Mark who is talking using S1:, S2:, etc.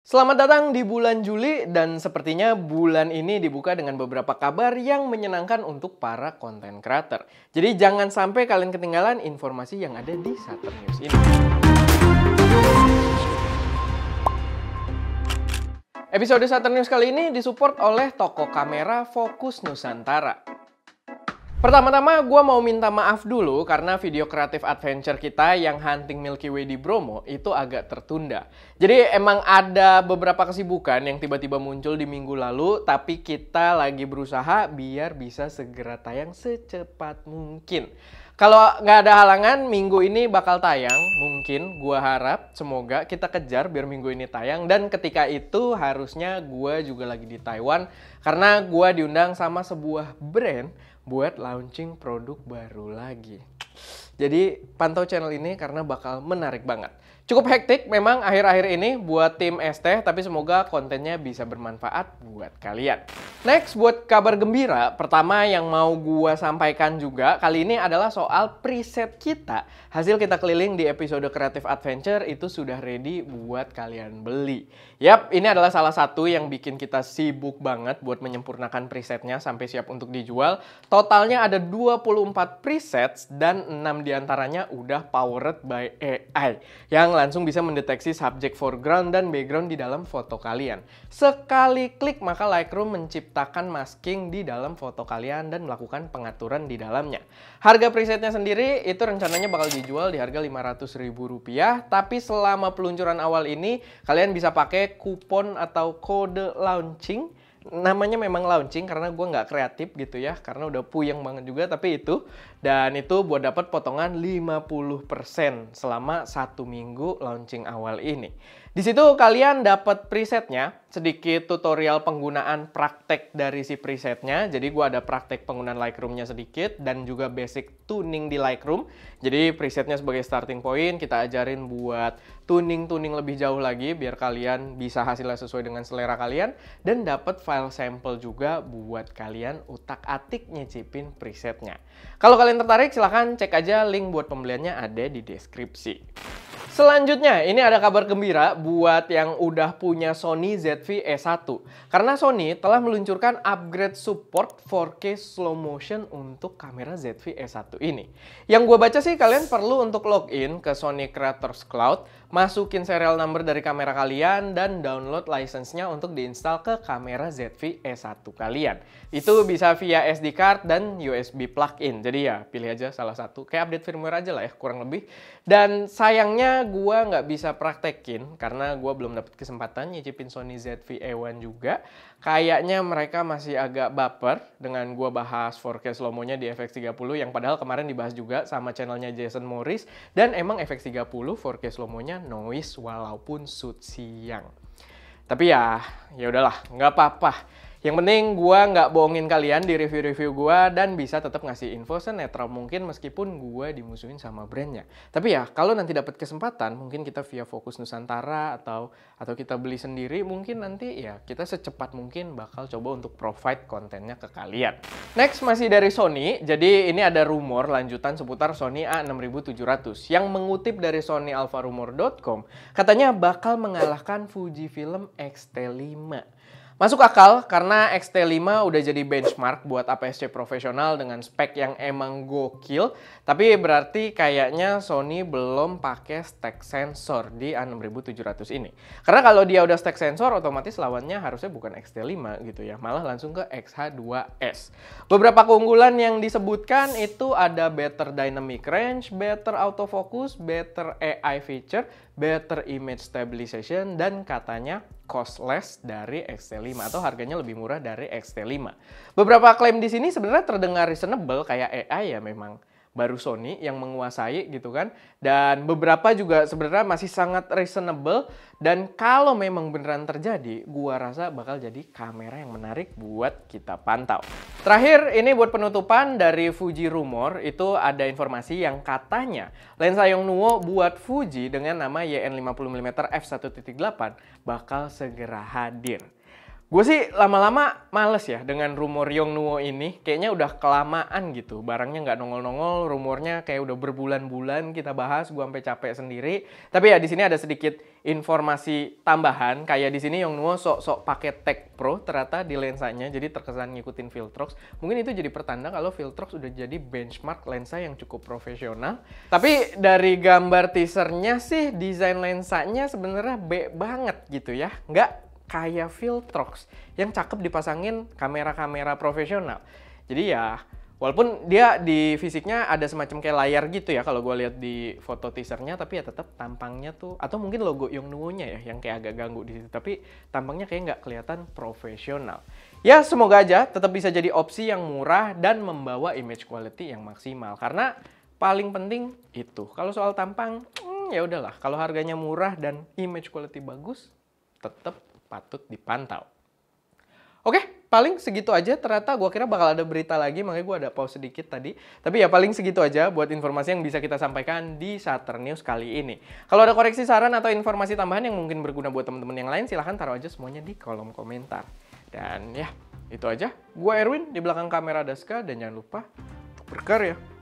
S1: Selamat datang di bulan Juli dan sepertinya bulan ini dibuka dengan beberapa kabar yang menyenangkan untuk para konten creator. Jadi jangan sampai kalian ketinggalan informasi yang ada di Saturn News ini. Episode Saturn News kali ini disupport oleh toko kamera Focus Nusantara. Pertama-tama gue mau minta maaf dulu karena video kreatif adventure kita yang hunting Milky Way di Bromo itu agak tertunda. Jadi emang ada beberapa kesibukan yang tiba-tiba muncul di minggu lalu, tapi kita lagi berusaha biar bisa segera tayang secepat mungkin. Kalau nggak ada halangan, minggu ini bakal tayang. Mungkin gue harap, semoga kita kejar biar minggu ini tayang. Dan ketika itu harusnya gue juga lagi di Taiwan karena gue diundang sama sebuah brand buat launching produk baru lagi. Jadi pantau channel ini karena bakal menarik banget. Cukup hektik memang akhir-akhir ini buat tim ST, tapi semoga kontennya bisa bermanfaat buat kalian. Next, buat kabar gembira, pertama yang mau gua sampaikan juga kali ini adalah soal preset kita. Hasil kita keliling di episode Creative Adventure itu sudah ready buat kalian beli. Yap, ini adalah salah satu yang bikin kita sibuk banget buat menyempurnakan presetnya sampai siap untuk dijual. Totalnya ada 24 presets dan 6 diantaranya udah powered by AI yang langsung bisa mendeteksi subjek foreground dan background di dalam foto kalian. Sekali klik maka Lightroom menciptakan masking di dalam foto kalian dan melakukan pengaturan di dalamnya. Harga presetnya sendiri itu rencananya bakal dijual di harga Rp500.000, tapi selama peluncuran awal ini kalian bisa pakai kupon atau kode launching. Namanya memang launching karena gue nggak kreatif gitu ya, karena udah puyeng banget juga, tapi itu. Dan itu buat dapat potongan 50% selama 1 minggu launching awal ini. Di situ kalian dapat presetnya, sedikit tutorial penggunaan praktek dari si presetnya. Jadi gue ada praktek penggunaan Lightroom-nya sedikit dan juga basic tuning di Lightroom. Jadi presetnya sebagai starting point, kita ajarin buat tuning lebih jauh lagi biar kalian bisa hasilnya sesuai dengan selera kalian dan dapat file sampel juga buat kalian utak-atik nyicipin presetnya. Kalau kalian tertarik silahkan cek aja link buat pembeliannya ada di deskripsi. Selanjutnya, ini ada kabar gembira buat yang udah punya Sony ZV-E1. Karena Sony telah meluncurkan upgrade support 4K slow motion untuk kamera ZV-E1 ini. Yang gue baca sih kalian perlu untuk login ke Sony Creators Cloud, masukin serial number dari kamera kalian, dan download license-nya untuk diinstal ke kamera ZV-E1 kalian. Itu bisa via SD card dan USB plug-in. Jadi ya pilih aja salah satu. Kayak update firmware aja lah ya, kurang lebih. Dan sayangnya gue nggak bisa praktekin karena gue belum dapet kesempatan nyicipin Sony ZV-E1 juga. Kayaknya mereka masih agak baper dengan gue bahas 4K slow-mo-nya di FX30 yang padahal kemarin dibahas juga sama channelnya Jason Morris. Dan emang FX30 4K slow-mo-nya noise walaupun shoot siang. Tapi ya udahlah, nggak apa-apa. Yang penting gue nggak bohongin kalian di review-review gue dan bisa tetap ngasih info senetral mungkin meskipun gue dimusuhin sama brandnya. Tapi ya kalau nanti dapat kesempatan mungkin kita via Focus Nusantara atau kita beli sendiri, mungkin nanti ya kita secepat mungkin bakal coba untuk provide kontennya ke kalian. Next masih dari Sony, jadi ini ada rumor lanjutan seputar Sony A6700 yang mengutip dari sonyalpharumor.com katanya bakal mengalahkan Fujifilm X-T5. Masuk akal karena X-T5 udah jadi benchmark buat APS-C profesional dengan spek yang emang gokil. Tapi berarti kayaknya Sony belum pakai stack sensor di A6700 ini. Karena kalau dia udah stack sensor otomatis lawannya harusnya bukan X-T5 gitu ya. Malah langsung ke X-H2S. Beberapa keunggulan yang disebutkan itu ada better dynamic range, better autofocus, better AI feature, better image stabilization, dan katanya cost less dari X-T5 atau harganya lebih murah dari X-T5. Beberapa klaim di sini sebenarnya terdengar reasonable kayak AI ya memang baru Sony yang menguasai gitu kan. Dan beberapa juga sebenarnya masih sangat reasonable dan kalau memang beneran terjadi, gua rasa bakal jadi kamera yang menarik buat kita pantau. Terakhir, ini buat penutupan dari Fuji Rumor, itu ada informasi yang katanya lensa Yongnuo buat Fuji dengan nama YN50mm f1.8 bakal segera hadir. Gue sih lama-lama males ya dengan rumor Yongnuo ini. Kayaknya udah kelamaan gitu. Barangnya nggak nongol-nongol, rumornya kayak udah berbulan-bulan kita bahas, gue sampai capek sendiri. Tapi ya di sini ada sedikit informasi tambahan. Kayak di sini Yongnuo sok-sok pakai Tech Pro ternyata di lensanya, jadi terkesan ngikutin Viltrox. Mungkin itu jadi pertanda kalau Viltrox udah jadi benchmark lensa yang cukup profesional. Tapi dari gambar teasernya sih desain lensanya sebenarnya B banget gitu ya. Nggak kayak Viltrox yang cakep dipasangin kamera-kamera profesional. Jadi ya, walaupun dia di fisiknya ada semacam kayak layar gitu ya kalau gue lihat di foto teasernya, tapi ya tetap tampangnya tuh, atau mungkin logo Yongnuo-nya ya yang kayak agak ganggu di situ. Tapi tampangnya kayak nggak kelihatan profesional. Ya semoga aja tetap bisa jadi opsi yang murah dan membawa image quality yang maksimal. Karena paling penting itu. Kalau soal tampang, ya udahlah. Kalau harganya murah dan image quality bagus, tetap patut dipantau. Oke, paling segitu aja. Ternyata gue kira bakal ada berita lagi, makanya gue ada pause sedikit tadi. Tapi ya paling segitu aja buat informasi yang bisa kita sampaikan di Saturn News kali ini. Kalau ada koreksi, saran, atau informasi tambahan yang mungkin berguna buat teman-teman yang lain, silahkan taruh aja semuanya di kolom komentar. Dan ya, itu aja. Gue Erwin, di belakang kamera Daska, dan jangan lupa untuk berkarya.